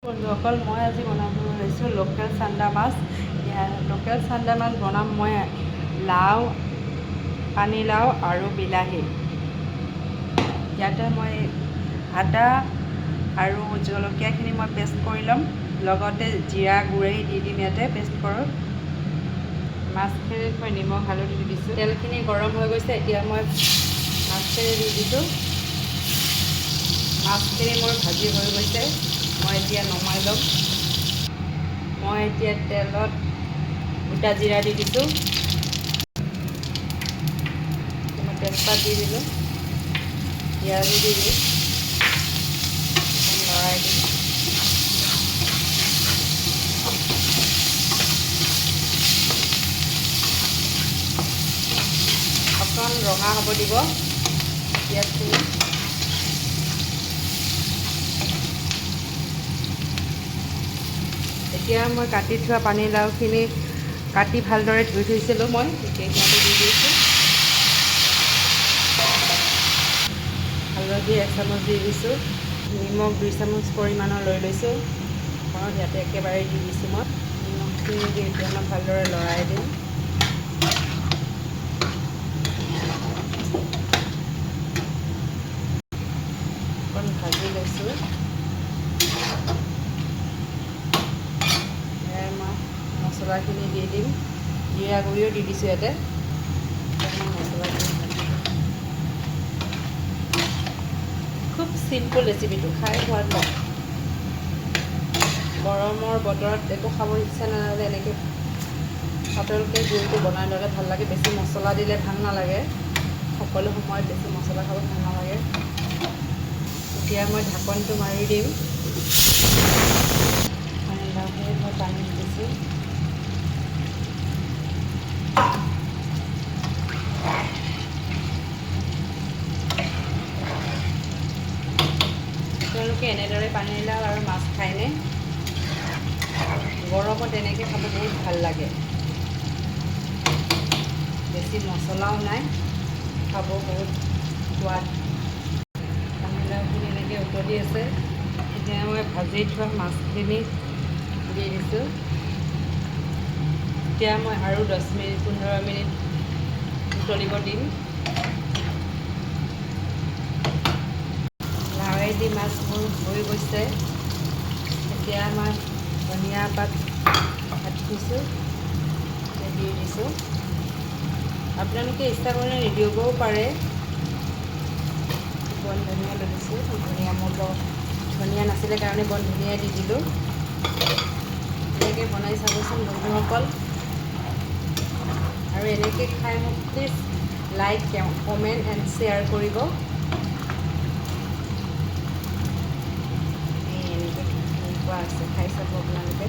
বন্ধুসকল, মই আজি বনাবলৈ লৈছোঁ লোকেল চান্দা মাছ। লোকেল চান্দা মাছ বনাম মই লাও, পানীলাও আৰু বিলাহী। ইয়াতে মই আদা আৰু জলকীয়াখিনি মই পেষ্ট কৰি ল'ম, লগতে জিৰা গুড়ি দি দিম ইয়াতে পেষ্ট কৰোঁ। মাছখিনিত মই নিমখ হালধি দি দিছোঁ। তেলখিনি গৰম হৈ গৈছে, এতিয়া মই মাছখিনি দি দিছোঁ। মাছখিনি মোৰ ভাজি হৈ গৈছে, মই এতিয়া নমাই ল'ম। মই এতিয়া তেলত গোটা জিৰা দি দিছোঁ, মই তেজপাত দি দিলোঁ, পিঁয়াজো দি দিওঁ, লৰাই দিম। অকণ ৰঙা হ'ব দিব পিঁয়াজখিনি। এতিয়া মই কাটি থোৱা পানীলাওখিনি কাটি ভালদৰে ধুই থৈছিলোঁ মই, এতিয়া সিহঁতে দি দিছোঁ। হালধি 1 চামুচ দি দিছোঁ, নিমখ 2 চামুচ পৰিমাণৰ লৈ লৈছোঁ, ইয়াতে একেবাৰে দি দিছোঁ মই। নিমখখিনি দি এতিয়া মই ভালদৰে লৰাই দিম। অকণ ভাজি লৈছোঁ। মছলাখিনি দি দিম, জিৰা গুড়িও দি দিছোঁ ইয়াতে। মছলাখিনি খুব চিম্পুল ৰেচিপিটো, খাই সোৱাদ পায়। গৰমৰ বতৰত একো খাব ইচ্ছা নাযালে এনেকৈ পাতলকৈ জোলটো বনাই ল'লে ভাল লাগে। বেছি মছলা দিলে ভাল নালাগে, সকলো সময়ত বেছি মছলা খাব ভাল নালাগে। এতিয়া মই ঢাকনটো মাৰি দিম। পানীলাওখিনি মই পানী দি দিছোঁ। তেওঁলোকে এনেদৰে পানীলাও আৰু মাছ খায়নে? গৰমত এনেকৈ খাব বহুত ভাল লাগে। বেছি মছলাও নাই, খাব বহুত সোৱাদ। পানীলাওখিনি এনেকৈ উতলি আছে, এতিয়া মই ভাজি থোৱা মাছখিনি দি দিছোঁ। এতিয়া মই আৰু 10-15 মিনিট উতলিব দিম। লাওৱেদি মাছ মোৰ হৈ গৈছে, এতিয়া মই ধনিয়া পাত কাটি থৈছোঁ, দি দিছোঁ। আপোনালোকে ইচ্ছা কৰিলে নিদিবও পাৰে। বন ধনিয়া লৈ দিছোঁ, ধনিয়া মোৰ ধনিয়া নাছিলে কাৰণে বন ধনিয়া দি দিলোঁ। এনেকৈ বনাই চাবচোন বন্ধুসকল, আৰু এনেকৈ খাই মোক please like, comment and share কৰিব। এনেকুৱা আছে, খাই চাব আপোনালোকে।